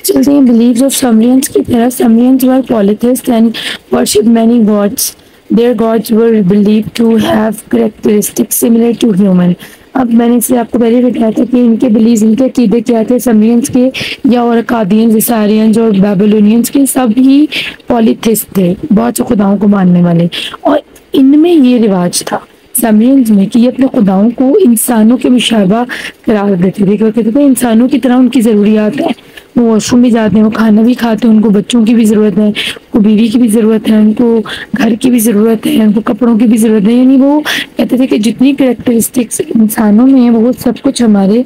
चलते हैं beliefs of Sumerians की तरफ। Sumerians were polytheist and worship many gods. Their gods were believed to have characteristics similar to human. अब मैंने इससे आपको पहले बताया था कि इनके बिलीव, इनके अकीदे क्या थे समरियंस के या और अकादियंस, इसारियंस और बेबीलोनियंस के, सब ही पॉलिथिस्ट थे, बहुत से खुदाओं को मानने वाले। और इनमें ये रिवाज था समरियंस में कि ये अपने खुदाओं को इंसानों के मुशाबा करार देते थे। क्या कहते थे? इंसानों की तरह उनकी ज़रूरियात है, वो वॉशरूम भी जाते हैं, वो खाना भी खाते हैं, उनको बच्चों की भी ज़रूरत है, उनको बीवी की भी ज़रूरत है, उनको घर की भी ज़रूरत है, उनको कपड़ों की भी ज़रूरत है। यानी वो कहते थे कि जितनी करेक्टरिस्टिक्स इंसानों में है वो सब कुछ हमारे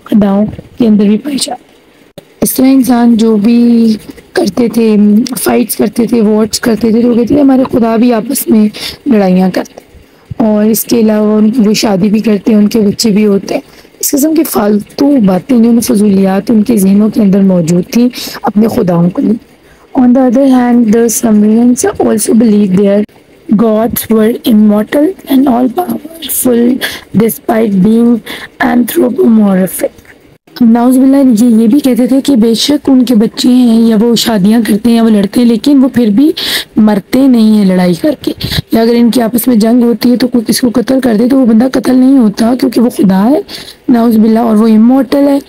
खुदाओं के अंदर भी पाई जाती है। इस तरह इंसान जो भी करते थे, फाइट्स करते थे, वॉर्स करते थे, तो कहते थे हमारे खुदा भी आपस में लड़ाइयाँ करते हैं। और इसके अलावा वो शादी भी करते हैं, उनके बच्चे भी होते हैं। इस किस्म की फालतू बातें जो फजूलियात उनके जहनों के अंदर मौजूद थी अपने खुदाओं को लिए। On the other hand the Sumerians also believe their gods were immortal and all powerful despite being anthropomorphic। नाउज़ुबिल्लाह ये भी कहते थे कि बेशक उनके बच्चे हैं या वो शादियां करते हैं या वो लड़ते हैं, लेकिन वो फिर भी मरते नहीं हैं लड़ाई करके। या अगर इनकी आपस में जंग होती है तो कोई किसी को कत्ल कर दे तो वो बंदा कत्ल नहीं होता, क्योंकि वो खुदा है नाउज़ुबिल्लाह, और वो इमोर्टल है,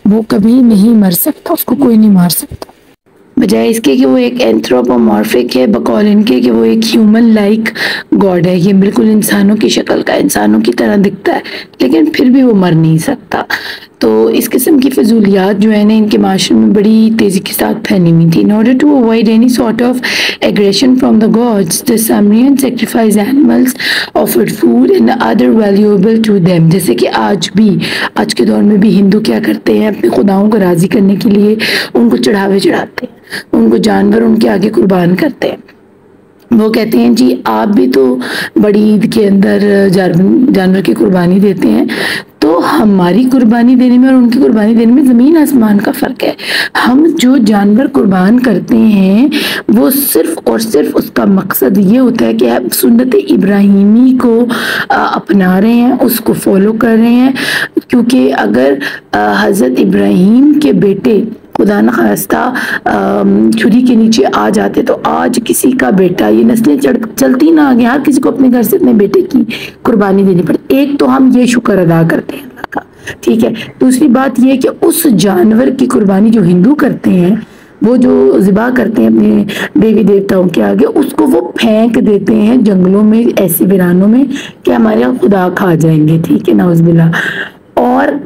वो कभी नहीं मर सकता, उसको कोई नहीं मार सकता। बजाय इसके कि वो एक एंथ्रोपोमॉर्फिक है, बकौल इनके कि वो एक ह्यूमन लाइक गॉड है। ये बिल्कुल इंसानों की शक्ल का, इंसानों की तरह दिखता है, लेकिन फिर भी वो मर नहीं सकता। तो इस किस्म की फजूलियात जो है ना इनके माशरे में बड़ी तेज़ी के साथ फैली हुई थी। In order to avoid any sort of aggression from the gods the Sumerian sacrifice animals, offered food and other valuable to them. जैसे कि आज के दौर में भी हिंदू क्या करते हैं, अपने खुदाओं को राज़ी करने के लिए उनको चढ़ावे चढ़ाते हैं, उनको जानवर उनके आगे कुर्बान करते हैं। वो कहते हैं जी आप भी तो बड़ी ईद के अंदर जानवर की कुर्बानी देते हैं, तो हमारी कुर्बानी देने में और उनकी कुर्बानी देने में ज़मीन आसमान का फ़र्क है। हम जो जानवर कुर्बान करते हैं वो सिर्फ़ और सिर्फ उसका मकसद ये होता है कि आप सुन्नत इब्राहिमी को अपना रहे हैं, उसको फॉलो कर रहे हैं। क्योंकि अगर हज़रत इब्राहीम के बेटे खुदा न खास्ता छुरी के नीचे आ जाते तो आज किसी का बेटा, ये नस्लें चलती ना आगे, हर किसी को अपने घर से अपने बेटे की कुर्बानी देनी पड़ती। एक तो हम ये शुक्र अदा करते हैं अल्लाह का, ठीक है। दूसरी बात ये कि उस जानवर की कुर्बानी जो हिंदू करते हैं, वो जो ज़िबा करते हैं अपने देवी देवताओं के आगे, उसको वो फेंक देते हैं जंगलों में, ऐसे वीरानों में कि हमारे खुदा खा जाएंगे, ठीक है, नाउज़ुबिल्लाह। और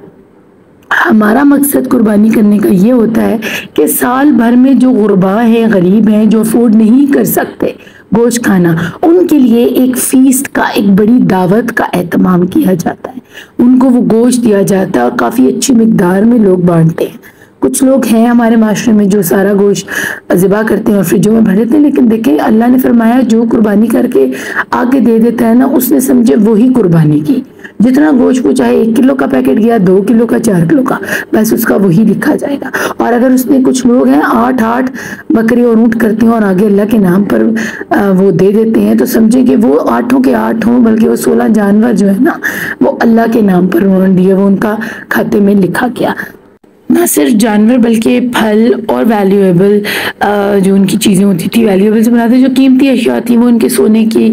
हमारा मकसद कुर्बानी करने का ये होता है कि साल भर में जो गुरबा है, गरीब हैं, जो अफोर्ड नहीं कर सकते गोश्त खाना, उनके लिए एक फीस्ट का, एक बड़ी दावत का एहतमाम किया जाता है। उनको वो गोश्त दिया जाता है और काफ़ी अच्छी मिकदार में लोग बांटते हैं। कुछ लोग हैं हमारे माशरे में जो सारा गोश्त ज़िबा करते हैं और फ्रिजों में भर देते हैं, लेकिन देखें अल्लाह ने फरमाया जो कुर्बानी करके आगे दे देता है ना, उसने समझे वही कुर्बानी की। जितना गोश्त वो चाहे 1 किलो का पैकेट गया, 2 किलो का, 4 किलो का, बस उसका वही लिखा जाएगा। और अगर उसने, कुछ लोग हैं 8-8 बकरी और ऊँट करते हैं और आगे अल्लाह के नाम पर वो दे देते हैं, तो समझे कि वो 8 के 8 हों, बल्कि वो 16 जानवर जो है ना वो अल्लाह के नाम पर उन्होंने दिए, वो उनका खाते में लिखा गया। ना सिर्फ जानवर बल्कि फल और वैल्यूएबल जो उनकी चीज़ें होती थी, वैल्यूएबल से बनाते जो कीमती अशिया थी, वो उनके सोने की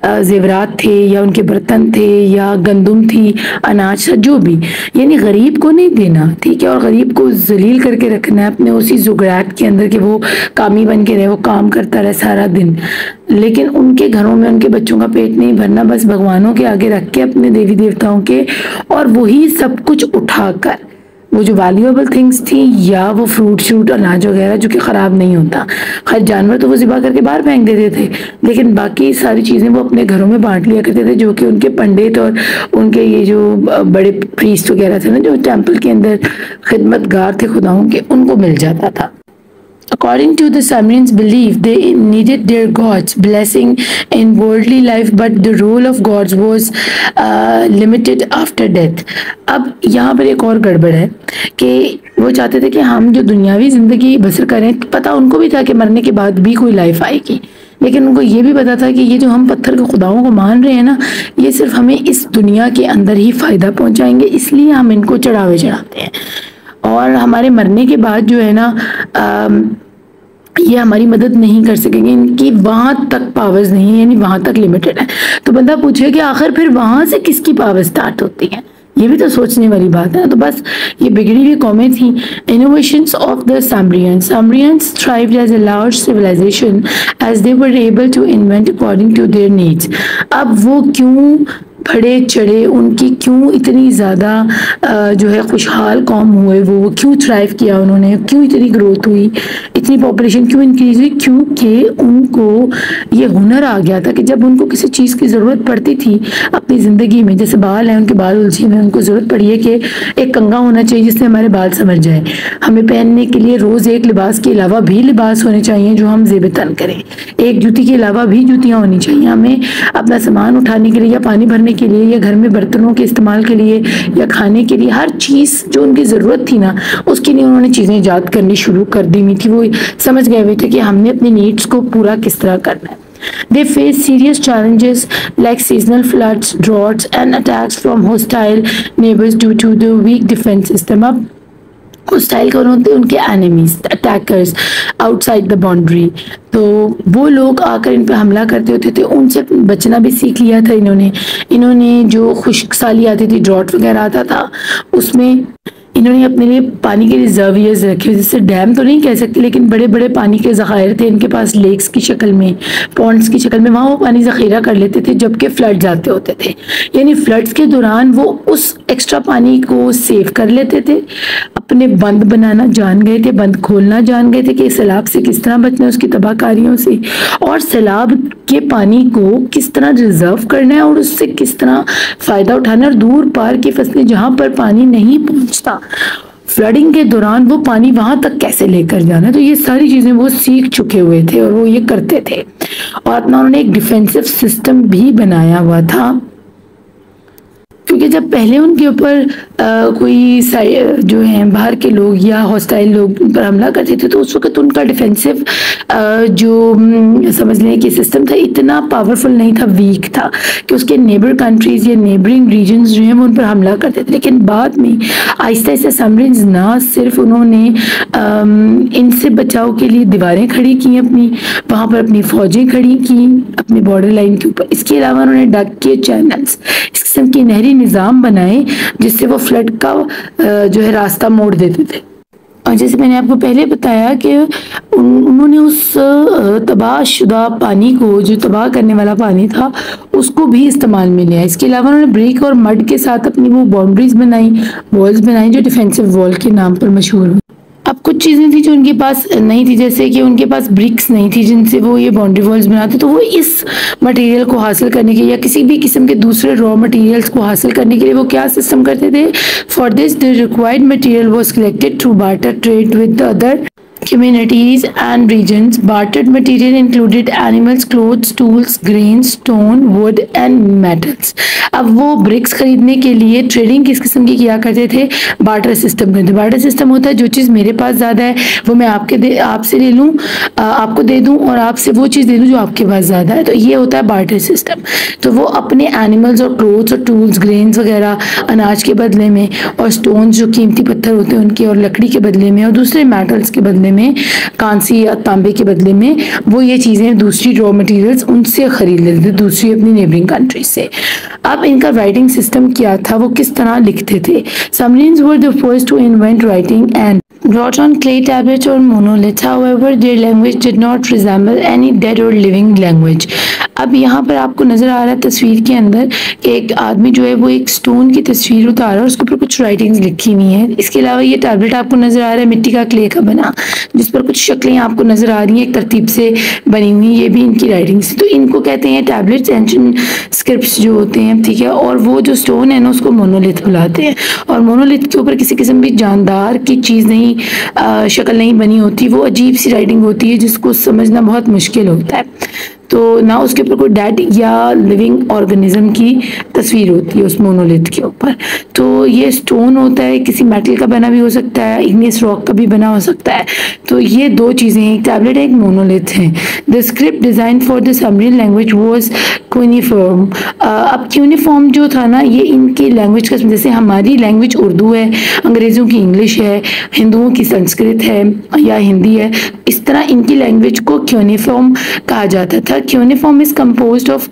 जेवरात थे या उनके बर्तन थे या गंदुम थी, अनाज था, जो भी, यानी गरीब को नहीं देना, ठीक है। और गरीब को जलील करके रखना है अपने उसी जुगरात के अंदर कि वो कामी बन के रहे, वो काम करता रहे सारा दिन, लेकिन उनके घरों में उनके बच्चों का पेट नहीं भरना, बस भगवानों के आगे रख के अपने देवी देवताओं के, और वही सब कुछ उठाकर वो जो वैल्यूएबल थिंग्स थी या वो फ्रूट शूट अनाज वगैरह जो कि ख़राब नहीं होता, खैर जानवर तो वो ज़िबा करके बाहर फेंक देते थे, लेकिन बाकी सारी चीज़ें वो अपने घरों में बांट लिया करते थे, जो कि उनके पंडित और उनके ये जो बड़े प्रीस्ट वगैरह थे ना, जो टेम्पल के अंदर खिदमतगार थे खुदाओं के, उनको मिल जाता था। According to the Sumerians belief, they needed their gods' blessing in worldly life, but the role of gods was limited after death. अब यहाँ पर एक और गड़बड़ है कि वो चाहते थे कि हम जो दुनियावी ज़िंदगी बसर करें, पता उनको भी था कि मरने के बाद भी कोई लाइफ आएगी, लेकिन उनको ये भी पता था कि ये जो हम पत्थर के खुदाओं को मान रहे हैं ना, ये सिर्फ हमें इस दुनिया के अंदर ही फ़ायदा पहुँचाएंगे, इसलिए हम इनको चढ़ावे चढ़ाते हैं। और हमारे मरने के बाद जो है ना ये हमारी मदद नहीं कर सकेंगे, इनकी वहाँ तक पावर्स नहीं है, यानी वहाँ तक लिमिटेड है। तो बंदा पूछे कि आखिर फिर वहाँ से किसकी पावर स्टार्ट होती है, ये भी तो सोचने वाली बात है। तो बस ये बिगड़ी हुई कौमें थी। Innovations of the Sumerians thrived as a large civilization as they were able to invent according to their needs। अब वो क्यों बढ़े चढ़े, उनकी क्यों इतनी ज़्यादा जो है खुशहाल कौम हुए, वो क्यों थ्राइव किया उन्होंने, क्यों इतनी ग्रोथ हुई, इतनी पॉपुलेशन क्यों इंक्रीज हुई, क्योंकि उनको ये हुनर आ गया था कि जब उनको किसी चीज़ की ज़रूरत पड़ती थी अपनी ज़िंदगी में, जैसे बाल हैं उनके बाल उलझे हुए, उनको ज़रूरत पड़ी है कि एक कंघा होना चाहिए जिससे हमारे बाल समझ जाए, हमें पहनने के लिए रोज़ एक लिबास के अलावा भी लिबास होने चाहिए जो हम ज़ेब-ए-तन करें, एक जूती के अलावा भी जूतियाँ होनी चाहिए, हमें अपना सामान उठाने के लिए या पानी भरने के लिए या घर में बर्तनों के इस्तेमाल के लिए या खाने के लिए, हर चीज़ जो उनकी ज़रूरत थी ना उसके लिए उन्होंने चीज़ें ईजाद करनी शुरू कर दी हुई थी। वो समझ गए हुए थे कि हमने अपनी नीड्स को पूरा किस तरह करना है। They face serious challenges like seasonal floods, droughts and attacks from hostile neighbors due to the weak defense system। अब हॉस्टाइल कौन होते हैं, उनके enemies, attackers outside the boundary. तो वो लोग आकर इन पर हमला करते होते थे, उनसे बचना भी सीख लिया था इन्होंने जो खुश्क साली आती थी, ड्रॉट वगैरह आता था, उसमें इन्होंने अपने लिए पानी के रिजर्वियर्स रखे, जिससे डैम तो नहीं कह सकते लेकिन बड़े बड़े पानी के ज़खायर थे इनके पास, लेक्स की शक्ल में, पॉन्ड्स की शक्ल में, वहाँ वो पानी ज़ख़ीरा कर लेते थे जबकि फ्लड्स आते होते थे। यानी फ्लड्स के दौरान वो उस एक्स्ट्रा पानी को सेव कर लेते थे, अपने बंद बनाना जान गए थे, बंद खोलना जान गए थे कि सैलाब से किस तरह बचना है, उसकी तबाहकारियों से, और सैलाब के पानी को किस तरह रिजर्व करना है और उससे किस तरह फ़ायदा उठाना है, और दूर पार की फसलें जहाँ पर पानी नहीं पहुँचता फ्लडिंग के दौरान वो पानी वहां तक कैसे लेकर जाना है। तो ये सारी चीज़ें वो सीख चुके हुए थे और वो ये करते थे, और अपना उन्होंने एक डिफेंसिव सिस्टम भी बनाया हुआ था, क्योंकि जब पहले उनके ऊपर कोई जो है बाहर के लोग या हॉस्टाइल लोग पर हमला करते थे तो उस वक्त उनका डिफेंसिव जो समझ लें कि सिस्टम था इतना पावरफुल नहीं था, वीक था कि उसके नेबर कंट्रीज़ या नेबरिंग रीजन्स जो हैं वो उन पर हमला करते थे। लेकिन बाद में आहिस्ता आहिस्ता साम्राज्य ना सिर्फ उन्होंने इनसे बचाव के लिए दीवारें खड़ी की अपनी, वहाँ पर अपनी फ़ौजें खड़ी की अपनी बॉर्डर लाइन के ऊपर, इसके अलावा उन्होंने डक के चैनल्स, इस किस्म के नहरी निज़ाम बनाए जिससे वो फ्लड का जो है रास्ता मोड़ देते थे। और जैसे मैंने आपको पहले बताया कि उन्होंने उस तबाह शुदा पानी को, जो तबाह करने वाला पानी था, उसको भी इस्तेमाल में लिया। इसके अलावा उन्होंने ब्रिक और मड के साथ अपनी वो बाउंड्रीज बनाई, वॉल्स बनाई जो डिफेंसिव वॉल के नाम पर मशहूर हुई। अब कुछ चीज़ें थी जो उनके पास नहीं थी, जैसे कि उनके पास ब्रिक्स नहीं थी जिनसे वो ये बाउंड्री वॉल्स बनाते, तो वो इस मटेरियल को हासिल करने के या किसी भी किस्म के दूसरे रॉ मटेरियल्स को हासिल करने के लिए वो क्या सिस्टम करते थे। For this the required material was collected through barter trade with the other communities and regions। Bartered material included animals, clothes, tools, grains, stone, wood and metals। अब वो ब्रिक्स खरीदने के लिए ट्रेडिंग किस किस्म की किया करते थे, बार्टर सिस्टम करते। बार्टर सिस्टम होता है जो चीज़ मेरे पास ज़्यादा है वो मैं आपसे ले लूँ, आपको दे दूँ, और आपसे वो चीज़ दे दूँ जो आपके पास ज़्यादा है, तो ये होता है बार्टर सिस्टम। तो वो अपने एनिमल्स और क्लोथ्स और टूल्स, ग्रेन्स वगैरह अनाज के बदले में, और स्टोन्स जो कीमती पत्थर होते हैं उनके, और लकड़ी के बदले में, और दूसरे मेटल्स के बदले में, कांसी या तांबे के बदले में, वो ये चीज़ें दूसरी रॉ मटेरियल्स उनसे खरीद लेते थे, दूसरी अपनी नेबरिंग कंट्री से। अब इनका राइटिंग सिस्टम क्या था, वो किस तरह लिखते थे। Sumerians were the first to invent writing and wrote on clay tablets or monoliths। However, their language did not resemble any dead or living language। अब यहाँ पर आपको नज़र आ रहा है तस्वीर के अंदर कि एक आदमी जो है वो एक स्टोन की तस्वीर उतार रहा है, उसके ऊपर कुछ राइटिंग्स लिखी हुई हैं। इसके अलावा ये टैबलेट आपको नज़र आ रहा है मिट्टी का, क्ले का बना, जिस पर कुछ शक्लें आपको नज़र आ रही हैं एक तरतीब से बनी हुई, ये भी इनकी राइटिंग्स। तो इनको कहते हैं टैबलेट्स, एंशिएंट स्क्रिप्ट्स जो होते हैं, ठीक है। और वो जो स्टोन है ना उसको मोनोलिथ बुलाते हैं, और मोनोलिथ के ऊपर किसी किस्म की जानदार की चीज़ नहीं, शक्ल नहीं बनी होती, वो अजीब सी राइटिंग होती है जिसको समझना बहुत मुश्किल होता है। तो ना उसके ऊपर कोई डेड या लिविंग ऑर्गेनिज्म की तस्वीर होती है उस मोनोलिथ के ऊपर। तो ये स्टोन होता है, किसी मेटल का बना भी हो सकता है, इग्नियस रॉक का भी बना हो सकता है। तो ये दो चीज़ें, एक टैबलेट है, एक मोनोलिथ है। The script design for the Sumerian language was cuneiform. अब क्यूनिफॉर्म जो था ना, ये इनकी लैंग्वेज का, जैसे हमारी लैंग्वेज उर्दू है, अंग्रेज़ों की इंग्लिश है, हिंदुओं की संस्कृत है या हिंदी है, इस तरह इनकी लैंग्वेज को क्यूनिफॉर्म कहा जाता था। Cuneiform is composed of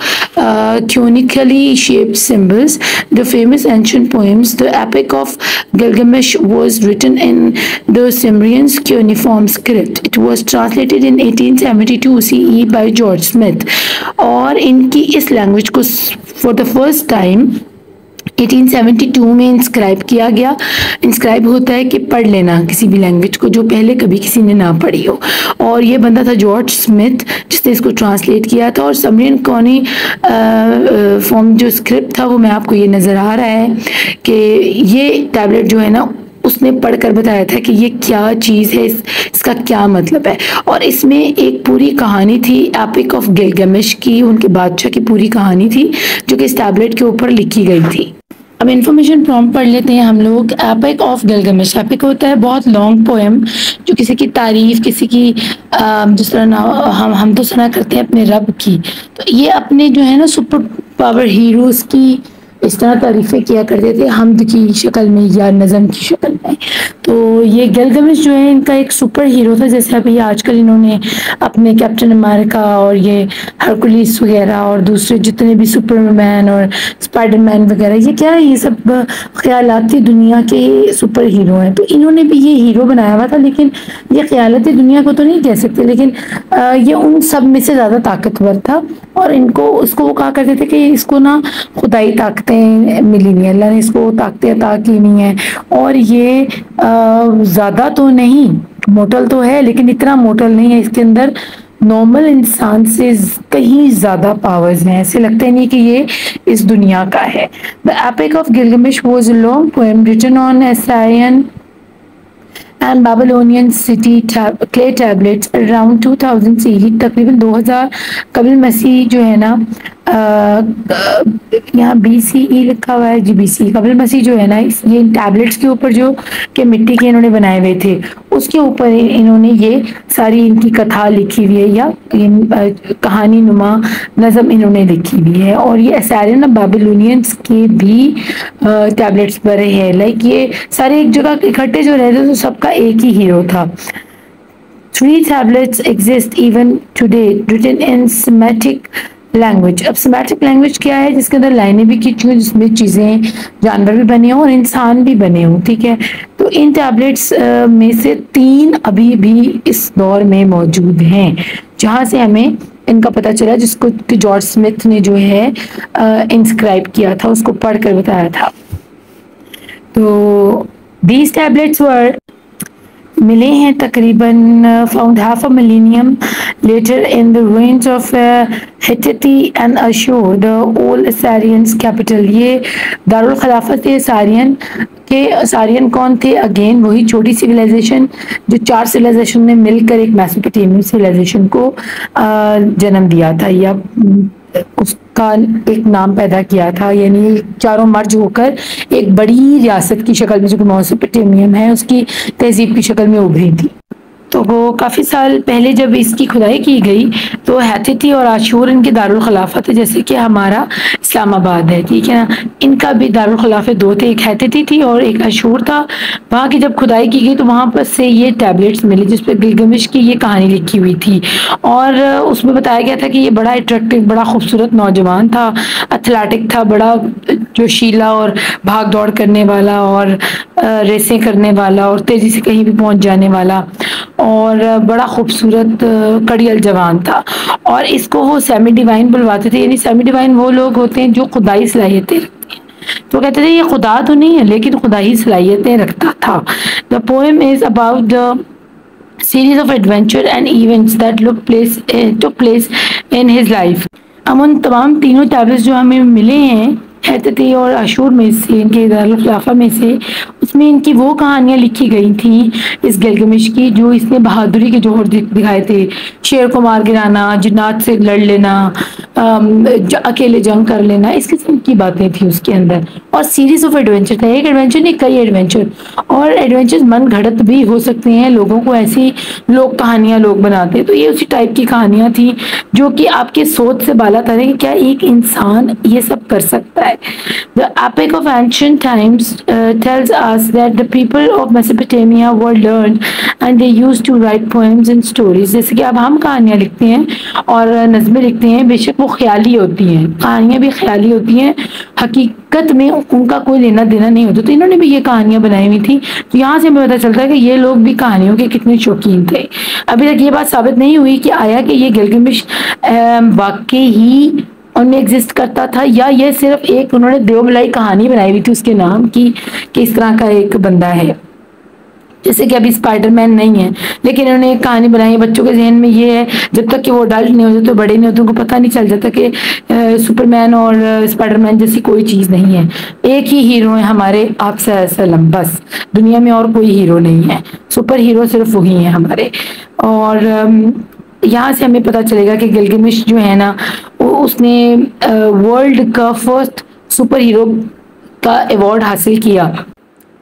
cunically shaped symbols. The famous ancient poems, the Epic of Gilgamesh, was written in the Sumerian cuneiform script. It was translated in 1872 CE by George Smith. और इनकी इस language को for the first time 1872 में inscribe किया गया। Inscribe होता है कि पढ़ लेना किसी भी लैंग्वेज को जो पहले कभी किसी ने ना पढ़ी हो, और ये बंदा था जॉर्ज स्मिथ जिसने इसको ट्रांसलेट किया था। और समरियन कॉनी फॉर्म जो स्क्रिप्ट था वो मैं आपको ये नज़र आ रहा है कि ये टैबलेट जो है ना उसने पढ़कर बताया था कि ये क्या चीज़ है, इसका क्या मतलब है। और इसमें एक पूरी कहानी थी एपिक ऑफ गिलगमेश की, उनके बादशाह की पूरी कहानी थी जो कि इस टैबलेट के ऊपर लिखी गई थी। अब इन्फॉर्मेशन प्रॉम्प्ट पढ़ लेते हैं हम लोग। एपिक ऑफ गिलगमेश, एपिक होता है बहुत लॉन्ग पोएम जो किसी की तारीफ, किसी की जिस तरह ना हम तो सुना करते हैं अपने रब की, तो ये अपने जो है ना सुपर पावर हीरोज़ की इस तरह तारीफ़ें किया करते थे हमद की शक्ल में या नज़म की शक्ल में। तो ये गिलगमेश जो है इनका एक सुपर हीरो था, जैसे अभी आजकल इन्होंने अपने कैप्टन अमेरिका और ये हरकुलिस वगैरह और दूसरे जितने भी सुपरमैन और स्पाइडरमैन वगैरह, ये क्या है, ये सब ख्यालाती दुनिया के सुपर हीरो हैं। तो इन्होंने भी ये हीरो बनाया हुआ था, लेकिन ये ख्यालाती दुनिया को तो नहीं कह सकते, लेकिन ये उन सब में से ज़्यादा ताकतवर था। और इनको उसको वो कहा करते थे कि इसको ना खुदाई ताकतें मिली नहीं, अल्लाह ने इसको ताकतें अता की नहीं है। और ये ज़्यादा तो नहीं, मोटल तो है लेकिन इतना मोटल नहीं है, इसके अंदर नॉर्मल इंसान से कहीं ज़्यादा पावर्स हैं, ऐसे लगता ही नहीं कि ये इस दुनिया का है। The epic of Gilgamesh was a long poem written on Assyrian and Babylonian city clay tablets around 2000 CE, तकरीबन 2000 कबील मसीह जो है ना, यहाँ BCE लिखा हुआ है जी, BCE कबील मसीह जो है ना, ये टैबलेट्स के ऊपर जो के मिट्टी के इन्होंने बनाए हुए थे उसके ऊपर इन्होंने ये सारी इनकी कथा लिखी हुई है या कहानी नुमा नज़म इन्होंने लिखी हुई है। और ये असारियन बाबिलोनियंस के भी टैबलेट्स बने हैं। लाइक ये सारे एक जगह इकट्ठे जो रहते थे तो सबका एक ही हीरो था। 3 tablets exist even today written in Semitic language. अब सेमेटिक लैंग्वेज क्या है, जिसके अंदर लाइनें भी खींची हुई, जिसमें चीज़ें जानवर भी बने हों और इंसान भी बने हों, ठीक है। तो इन टैबलेट्स में से 3 अभी भी इस दौर में मौजूद हैं, जहाँ से हमें इनका पता चला, जिसको कि जॉर्ज स्मिथ ने जो है इंस्क्राइब किया था, उसको पढ़कर बताया था। तो these tablets were मिले हैं तकरीबन found half a millennium later in the ruins of Hittite and Ashur the old Assyrians capital. ये दारुल खिलाफत थे असारियन के। असारियन कौन थे? अगेन वही छोटी सिविलाइजेशन जो 4 सिविलाइजेशन ने मिलकर एक मेसोपोटामियन सिविलाइजेशन को जन्म दिया था या उसका एक नाम पैदा किया था, यानी चारों मर्ज होकर एक बड़ी रियासत की शक्ल में जो कि मेसोपोटामियन है उसकी तहजीब की शक्ल में उभरी थी। तो वो काफ़ी साल पहले जब इसकी खुदाई की गई तो हैथिती और आशूर इनके दारुल खिलाफत है, जैसे कि हमारा इस्लामाबाद है, ठीक है ना। इनका भी दारुल खिलाफत 2 थे, एक हैथिती थी और एक आशूर था। वहाँ की जब खुदाई की गई तो वहाँ पर से ये टैबलेट्स मिले जिस पर गिलगमेश की ये कहानी लिखी हुई थी। और उसमें बताया गया था कि ये बड़ा अट्रैक्टिव, बड़ा खूबसूरत नौजवान था, एथलेटिक था, बड़ा जोशीला और भाग दौड़ करने वाला और रेसें करने वाला और तेज़ी से कहीं भी पहुँच जाने वाला और बड़ा खूबसूरत कड़ियल जवान था। और इसको वो सेमी डिवाइन बुलवाते थे, यानी सेमी डिवाइन वो लोग होते हैं जो खुदाई सलाहियतें रखते हैं। तो कहते थे ये खुदा तो नहीं है लेकिन खुदाई सलाहियतें रखता था। The poem is about the series of adventure and events that took place in his life। हम उन तमाम तीनों टैबलेट्स जो हमें मिले हैं हैथिती और आशूर में से, इनके दारुल खिलाफा में से, उसमें इनकी वो कहानियाँ लिखी गई थी इस गिलगामेश की, जो इसने बहादुरी के जौहर दिखाए थे। शेर को मार गिराना, जिन्नात से लड़ लेना, अकेले जंग कर लेना, इस किस्म की बातें थी उसके अंदर। और सीरीज ऑफ एडवेंचर था, एक एडवेंचर नहीं कई एडवेंचर। और एडवेंचर्स मन घड़त भी हो सकते हैं, लोगों को ऐसी लोग कहानियाँ लोग बनाते हैं, तो ये उसी टाइप की कहानियाँ थी जो कि आपके सोच से बाला तरे कि क्या एक इंसान ये सब कर सकता है। The epic of ancient times tells us that the people of Mesopotamia were learned and they used to write poems and stories। जैसे कि अब हम कहानियाँ लिखते हैं और नज़में लिखते हैं, बेशक वो ख्याली होती हैं, कहानियाँ भी ख्याली होती हैं, हकीकत में उनका कोई लेना देना नहीं होता। तो इन्होंने भी ये कहानियाँ बनाई हुई थी, तो यहाँ से हमें पता चलता है कि ये लोग भी कहानियों के कितने शौकीन थे। अभी तक ये बात साबित नहीं हुई कि आया कि ये गिलगामेश वाकई ही उनमें एग्जिस्ट करता था, या ये सिर्फ एक उन्होंने देवमलाई कहानी बनाई हुई थी उसके नाम की कि इस तरह का एक बंदा है। जैसे कि अभी स्पाइडरमैन नहीं है, लेकिन इन्होंने एक कहानी बनाई है, बच्चों के जहन में ये है, जब तक कि वो अडल्ट नहीं हो जाते, बड़े नहीं होते, उनको पता नहीं चल जाता कि सुपरमैन और स्पाइडरमैन जैसी कोई चीज़ नहीं है। एक ही हीरो है हमारे आप सल्लम, बस दुनिया में और कोई हीरो नहीं है, सुपर हीरो सिर्फ वही है हमारे। और यहाँ से हमें पता चलेगा कि गिलगामेश जो है ना, उसने वर्ल्ड का फर्स्ट सुपर हीरो का अवार्ड हासिल किया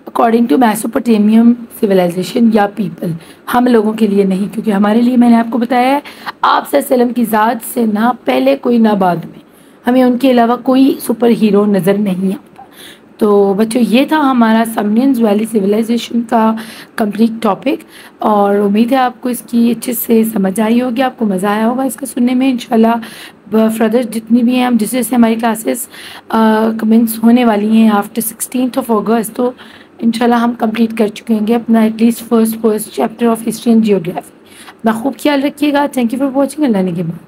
अकॉर्डिंग टू मेसोपोटामियन सिविलाइजेशन या पीपल। हम लोगों के लिए नहीं, क्योंकि हमारे लिए मैंने आपको बताया है आप सल्लम की ज़ात से ना पहले कोई ना बाद में, हमें उनके अलावा कोई सुपर हीरो नज़र नहीं आता। तो बच्चों ये था हमारा समनियंस वैली सिविलाइजेशन का कंप्लीट टॉपिक, और उम्मीद है आपको इसकी अच्छे से समझ आई होगी, आपको मज़ा आया होगा इसका सुनने में। इंशाल्लाह फर्दर जितनी भी हैं हम जैसे जैसे हमारी क्लासेस कमेंट्स होने वाली हैं आफ्टर 16 अगस्त, तो इंशाल्लाह हम कंप्लीट कर चुके होंगे अपना at least first chapter of history and geography. अपना खूब ख्याल रखिएगा। Thank you for watching. अल्लाह ने के बाद।